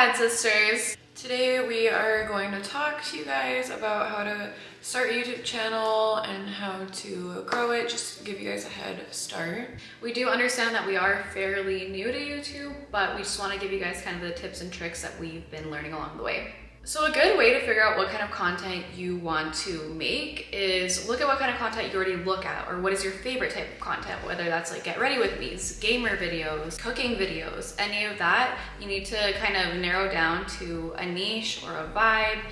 Cad Sisters. Today we are going to talk to you guys about how to start a YouTube channel and how to grow it, just to give you guys a head start. We do understand that we are fairly new to YouTube, but we just want to give you guys kind of the tips and tricks that we've been learning along the way. So a good way to figure out what kind of content you want to make is look at what kind of content you already look at, or what is your favorite type of content, whether that's like get ready with me's, gamer videos, cooking videos, any of that. You need to kind of narrow down to a niche or a vibe.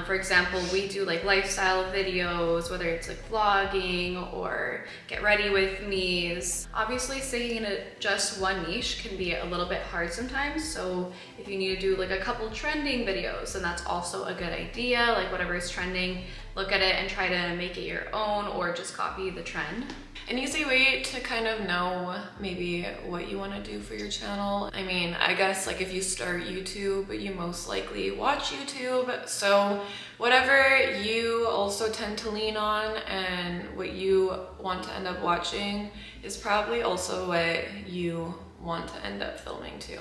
For example, we do like lifestyle videos, whether it's like vlogging or get ready with me's. Obviously sticking to just one niche can be a little bit hard sometimes. So if you need to do like a couple trending videos, then that's also a good idea. Like whatever is trending, look at it and try to make it your own or just copy the trend. An easy way to kind of know maybe what you want to do for your channel. I mean, I guess like if you start YouTube, you most likely watch YouTube. So whatever you also tend to lean on and what you want to end up watching is probably also what you want to end up filming too.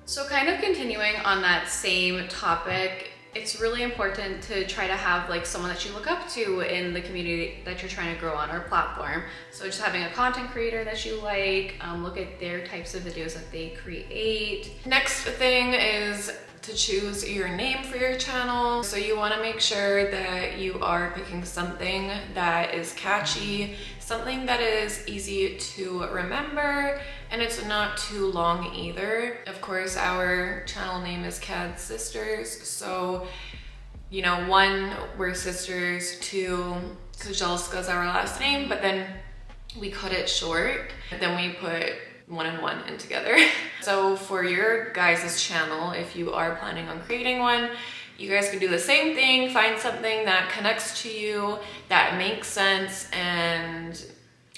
So kind of continuing on that same topic, it's really important to try to have like someone that you look up to in the community that you're trying to grow on or platform. So just having a content creator that you like, look at their types of videos that they create. Next thing is to choose your name for your channel. So you want to make sure that you are picking something that is catchy, something that is easy to remember, and it's not too long either. Of course, our channel name is Cad Sisters, so you know, one, we're sisters, two, Kadzmgmt our last name, but then we cut it short, then we put one and one in together. So for your guys' channel, if you are planning on creating one, you guys can do the same thing, find something that connects to you, that makes sense, and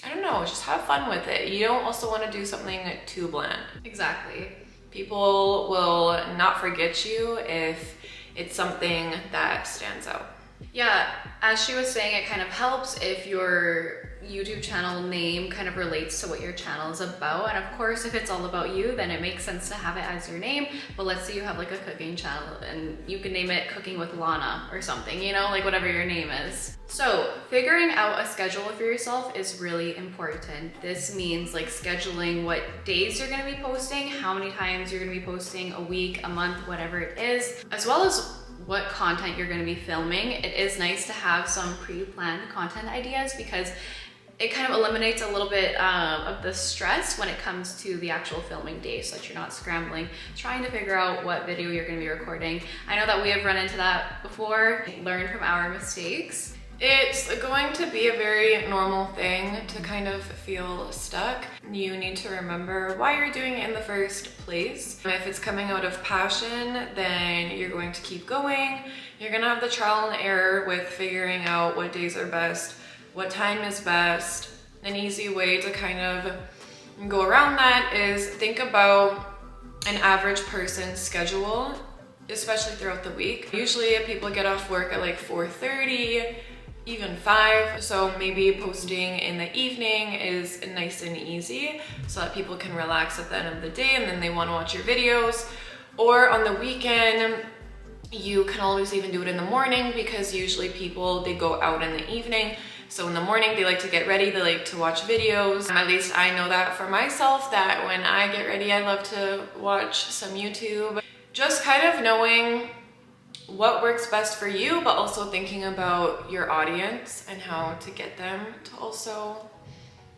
I don't know, just have fun with it. You don't also want to do something too bland. Exactly. People will not forget you if it's something that stands out. Yeah, as she was saying, it kind of helps if your YouTube channel name kind of relates to what your channel is about. And of course, if it's all about you, then it makes sense to have it as your name. But let's say you have like a cooking channel and you can name it Cooking with Lana or something, you know, like whatever your name is. So figuring out a schedule for yourself is really important. This means like scheduling what days you're going to be posting, how many times you're going to be posting a week, a month, whatever it is, as well as what content you're going to be filming. It is nice to have some pre-planned content ideas because it kind of eliminates a little bit of the stress when it comes to the actual filming day, so that you're not scrambling, trying to figure out what video you're going to be recording. I know that we have run into that before, learned from our mistakes. It's going to be a very normal thing to kind of feel stuck. You need to remember why you're doing it in the first place. If it's coming out of passion, then you're going to keep going. You're gonna have the trial and error with figuring out what days are best, what time is best. An easy way to kind of go around that is think about an average person's schedule, especially throughout the week. Usually people get off work at like 4:30, even 5, so maybe posting in the evening is nice and easy so that people can relax at the end of the day and then they want to watch your videos. Or on the weekend, you can always even do it in the morning because usually people, they go out in the evening. So in the morning, they like to get ready, they like to watch videos. At least I know that for myself, that when I get ready, I love to watch some YouTube. Just kind of knowing what works best for you, but also thinking about your audience and how to get them to also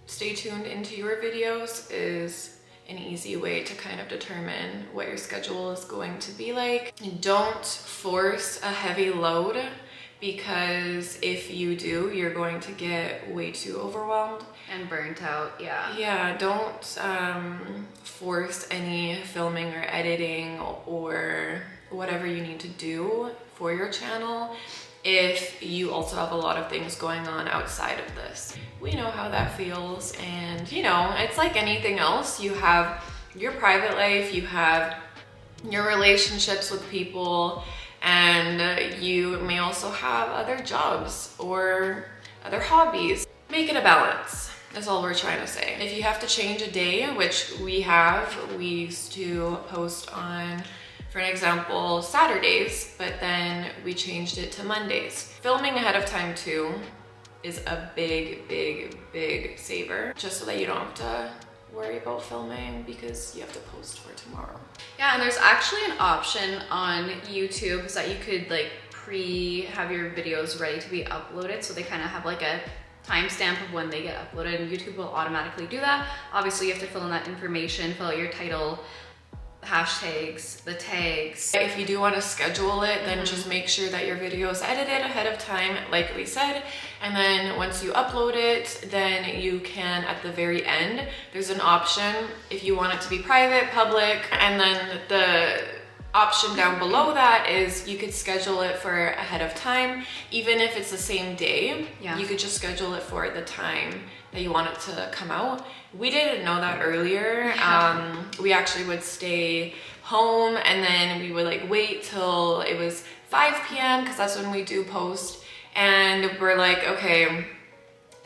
stay tuned into your videos is an easy way to kind of determine what your schedule is going to be like. Don't force a heavy load, because if you do, you're going to get way too overwhelmed and burnt out. Yeah, don't force any filming or editing or whatever you need to do for your channel if you also have a lot of things going on outside of this. We know how that feels, and you know, it's like anything else. You have your private life, you have your relationships with people, and you may also have other jobs or other hobbies. Make it a balance. That's all we're trying to say. If you have to change a day, which we have, we used to post on for an example, Saturdays, but then we changed it to Mondays. Filming ahead of time too is a big saver, just so that you don't have to worry about filming because you have to post for tomorrow. Yeah, and there's actually an option on YouTube so that you could like have your videos ready to be uploaded, so they kind of have like a timestamp of when they get uploaded, and YouTube will automatically do that. Obviously you have to fill in that information, fill out your title, hashtags, the tags. If you do want to schedule it, then just make sure that your video is edited ahead of time, like we said, and then once you upload it, then you can, at the very end, there's an option if you want it to be private, public, and then the option down below that is you could schedule it for ahead of time. Even if it's the same day, you could just schedule it for the time that you want it to come out. We didn't know that earlier. We actually would stay home and then we would like wait till it was 5 p.m. because that's when we do post, and we're like, okay,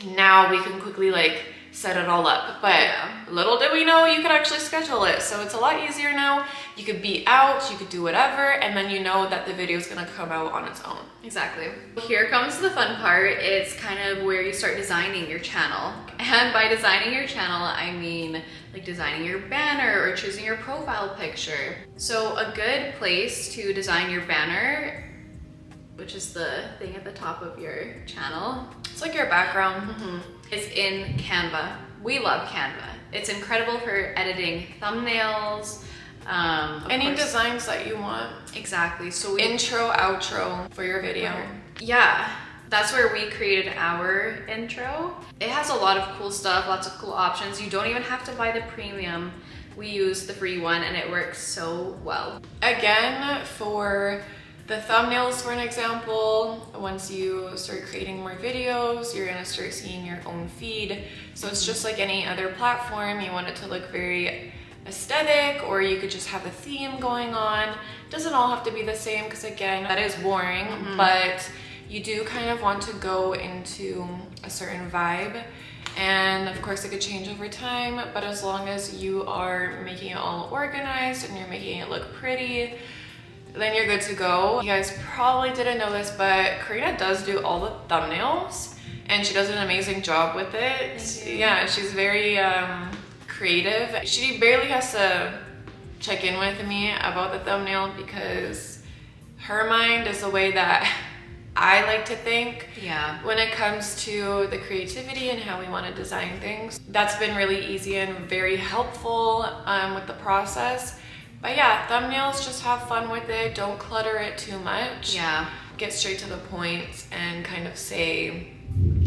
now we can quickly like set it all up. But little did we know you could actually schedule it, so it's a lot easier now. You could be out, you could do whatever, and then you know that the video is gonna come out on its own. Exactly. Here comes the fun part. It's kind of where you start designing your channel. And by designing your channel, I mean like designing your banner or choosing your profile picture. So a good place to design your banner, which is the thing at the top of your channel, it's like your background. It's in Canva. We love Canva. It's incredible for editing thumbnails. Any designs that you want. Exactly. So intro, outro for your video. Yeah, that's where we created our intro. It has a lot of cool stuff, lots of cool options. You don't even have to buy the premium. We use the free one and it works so well. Again, for the thumbnails, for an example, once you start creating more videos, you're gonna start seeing your own feed. So it's just like any other platform. You want it to look very aesthetic, or you could just have a theme going on. Doesn't all have to be the same, because again, that is boring, but you do kind of want to go into a certain vibe. And of course it could change over time, but as long as you are making it all organized and you're making it look pretty, then you're good to go. You guys probably didn't know this, but Karina does do all the thumbnails and she does an amazing job with it. Yeah, she's very creative. She barely has to check in with me about the thumbnail because her mind is the way that I like to think. Yeah. When it comes to the creativity and how we want to design things, that's been really easy and very helpful with the process. But yeah, thumbnails, just have fun with it. Don't clutter it too much. Yeah. Get straight to the point and kind of say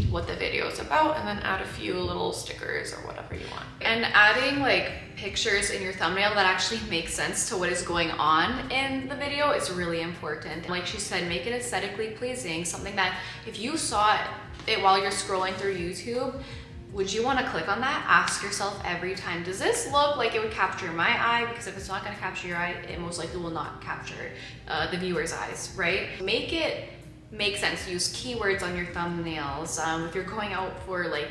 what the video is about, and then add a few little stickers or whatever you want. And adding like pictures in your thumbnail that actually make sense to what is going on in the video is really important. Like she said, make it aesthetically pleasing, something that if you saw it while you're scrolling through YouTube, would you want to click on that? Ask yourself every time, does this look like it would capture my eye? Because if it's not going to capture your eye, it most likely will not capture the viewer's eyes, right? Make it make sense. Use keywords on your thumbnails. If you're going out for like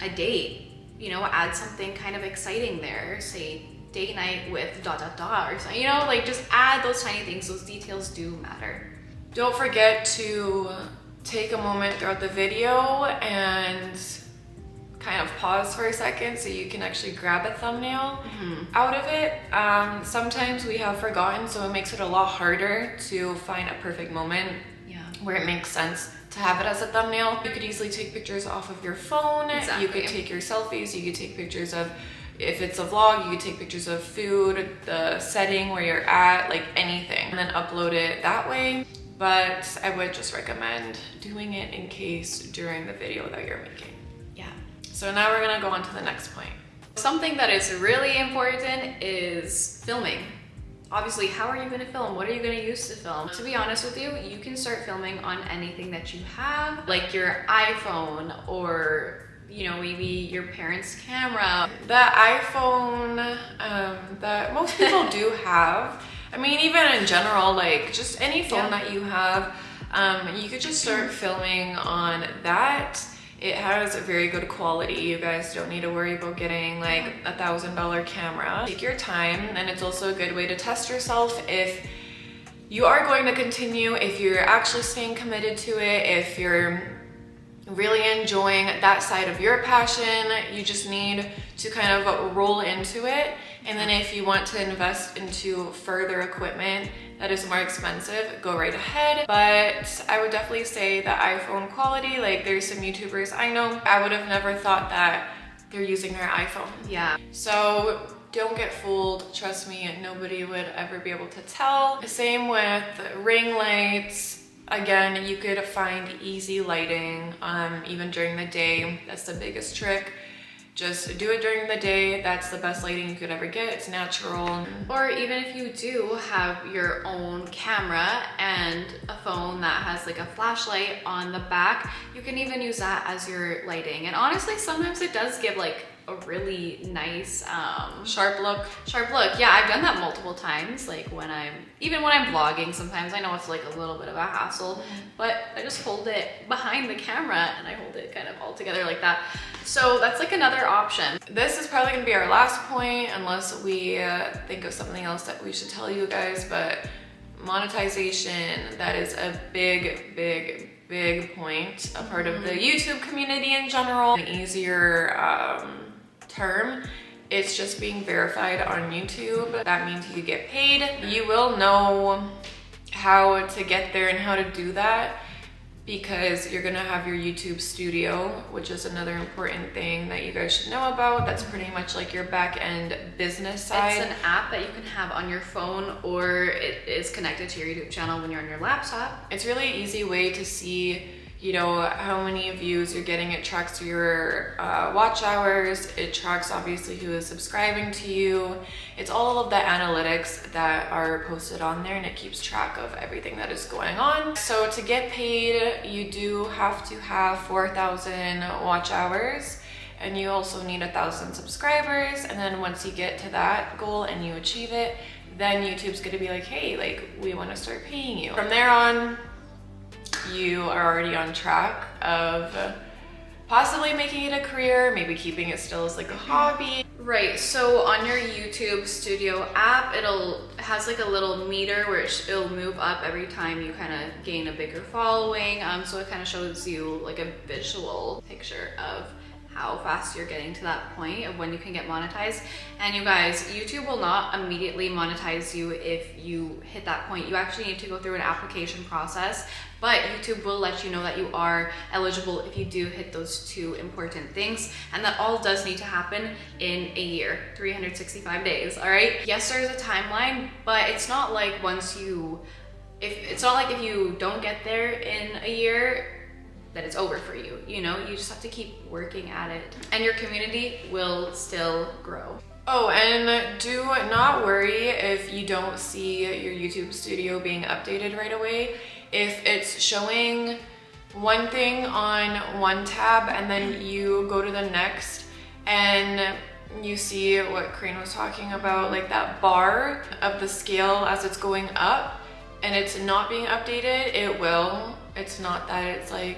a date, you know, add something kind of exciting there. Say date night with ... or something, you know, like just add those tiny things. Those details do matter. Don't forget to take a moment throughout the video and kind of pause for a second so you can actually grab a thumbnail out of it. Sometimes we have forgotten, so it makes it a lot harder to find a perfect moment where it makes sense to have it as a thumbnail. You could easily take pictures off of your phone. Exactly. You could take your selfies. You could take pictures of, if it's a vlog, you could take pictures of food, the setting where you're at, like anything, and then upload it that way. But I would just recommend doing it in case during the video that you're making. Yeah. So now we're gonna go on to the next point. Something that is really important is filming. Obviously, how are you going to film? What are you going to use to film? To be honest with you, you can start filming on anything that you have, like your iPhone or, you know, maybe your parents' camera. The iPhone that most people do have, I mean, even in general, like just any phone that you have, you could just start filming on that. It has a very good quality. You guys don't need to worry about getting like $1,000 camera. Take your time, and it's also a good way to test yourself if you are going to continue, if you're actually staying committed to it, if you're really enjoying that side of your passion. You just need to kind of roll into it. And then if you want to invest into further equipment that is more expensive, go right ahead. But I would definitely say the iPhone quality, like there's some YouTubers I know, I would have never thought that they're using their iPhone. Yeah. So don't get fooled. Trust me, nobody would ever be able to tell. Same with ring lights. Again, you could find easy lighting, even during the day. That's the biggest trick. Just do it during the day. That's the best lighting you could ever get. It's natural. Or even if you do have your own camera and a phone that has like a flashlight on the back, you can even use that as your lighting. And honestly, sometimes it does give like a really nice sharp look. Yeah, I've done that multiple times, like when I'm vlogging. Sometimes I know it's like a little bit of a hassle, but I just hold it behind the camera and I hold it kind of all together like that. So that's like another option. This is probably gonna be our last point unless we think of something else that we should tell you guys, but monetization, that is a big point, a part of the YouTube community in general. An easier term, it's just being verified on YouTube. That means you get paid. You will know how to get there and how to do that because you're gonna have your YouTube studio, which is another important thing that you guys should know about. That's pretty much like your back end business side. It's an app that you can have on your phone, or it is connected to your YouTube channel when you're on your laptop. It's really an easy way to see, you know, how many views you're getting. It tracks your watch hours. It tracks obviously who is subscribing to you. It's all of the analytics that are posted on there, and it keeps track of everything that is going on. So to get paid, you do have to have 4,000 watch hours, and you also need 1,000 subscribers. And then once you get to that goal and you achieve it, then YouTube's gonna be like, hey, like we wanna start paying you. From there on, you are already on track of possibly making it a career, maybe keeping it still as like a hobby. Right, so on your YouTube Studio app, it has like a little meter where it'll move up every time you kind of gain a bigger following. So it kind of shows you like a visual picture of how fast you're getting to that point of when you can get monetized. And you guys, YouTube will not immediately monetize you if you hit that point. You actually need to go through an application process, but YouTube will let you know that you are eligible if you do hit those two important things. And that all does need to happen in a year, 365 days, all right? Yes, there's a timeline, but it's not like if you don't get there in a year, that it's over for you. You know, you just have to keep working at it and your community will still grow. Oh, and do not worry if you don't see your YouTube studio being updated right away. If it's showing one thing on one tab and then you go to the next and you see what Crane was talking about, like that bar of the scale as it's going up and it's not being updated, it will. It's not that it's like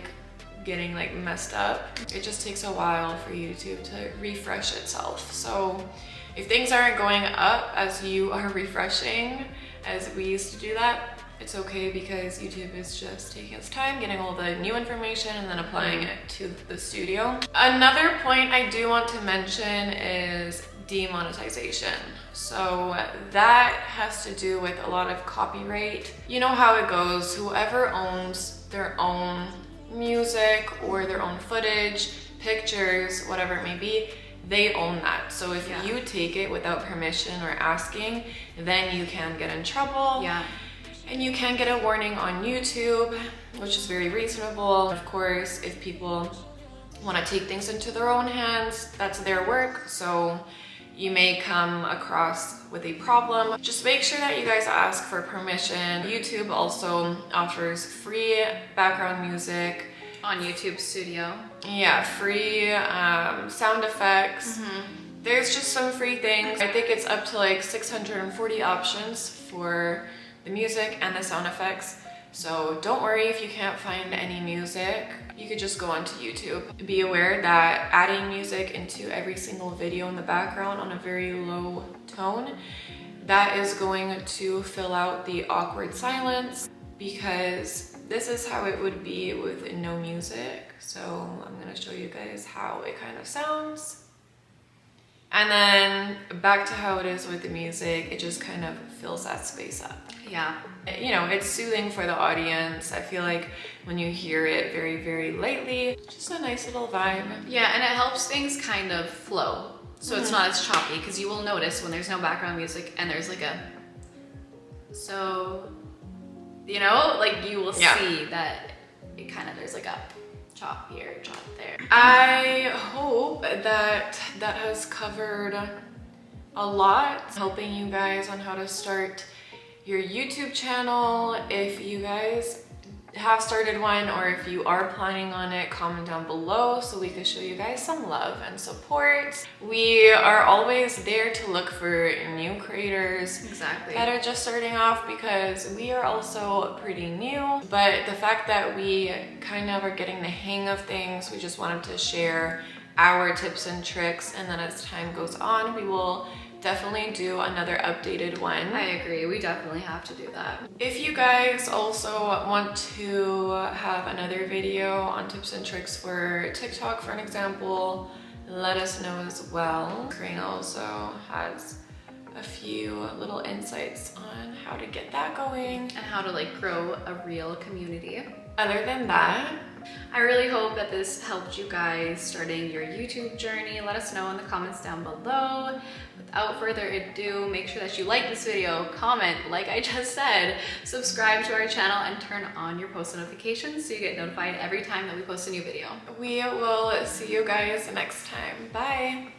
getting like messed up. It just takes a while for YouTube to refresh itself. So if things aren't going up as you are refreshing, as we used to do that, it's okay because YouTube is just taking its time getting all the new information and then applying it to the studio. Another point I do want to mention is demonetization. So that has to do with a lot of copyright. You know how it goes, whoever owns their own music or their own footage, pictures, whatever it may be, they own that. So if you take it without permission or asking, then you can get in trouble. Yeah. And you can get a warning on YouTube, which is very reasonable. Of course, if people want to take things into their own hands, that's their work. So you may come across with a problem. Just make sure that you guys ask for permission. YouTube also offers free background music. On YouTube Studio. Yeah, free sound effects. There's just some free things. I think it's up to like 640 options for the music and the sound effects. So don't worry if you can't find any music. You could just go onto YouTube. Be aware that adding music into every single video in the background on a very low tone, that is going to fill out the awkward silence, because this is how it would be with no music. So I'm gonna show you guys how it kind of sounds. And then back to how it is with the music, it just kind of fills that space up. Yeah. You know, it's soothing for the audience. I feel like when you hear it very, very lightly, just a nice little vibe. Yeah, and it helps things kind of flow. So it's not as choppy, because you will notice when there's no background music and there's like a, so, you know, like you will see that it kind of, there's like a chop here, chop there. I hope that that has covered a lot, helping you guys on how to start your YouTube channel. If you guys have started one, or if you are planning on it, comment down below so we can show you guys some love and support. We are always there to look for new creators that are just starting off, because we are also pretty new. But the fact that we kind of are getting the hang of things, we just wanted to share our tips and tricks, and then as time goes on, we will definitely do another updated one. I agree, we definitely have to do that. If you guys also want to have another video on tips and tricks for TikTok, for an example, let us know as well. Karina also has a few little insights on how to get that going. And how to like grow a real community. Other than that, I really hope that this helped you guys starting your YouTube journey. Let us know in the comments down below. Without further ado, make sure that you like this video, comment, like I just said, subscribe to our channel, and turn on your post notifications so you get notified every time that we post a new video. we will see you guys next time. Bye.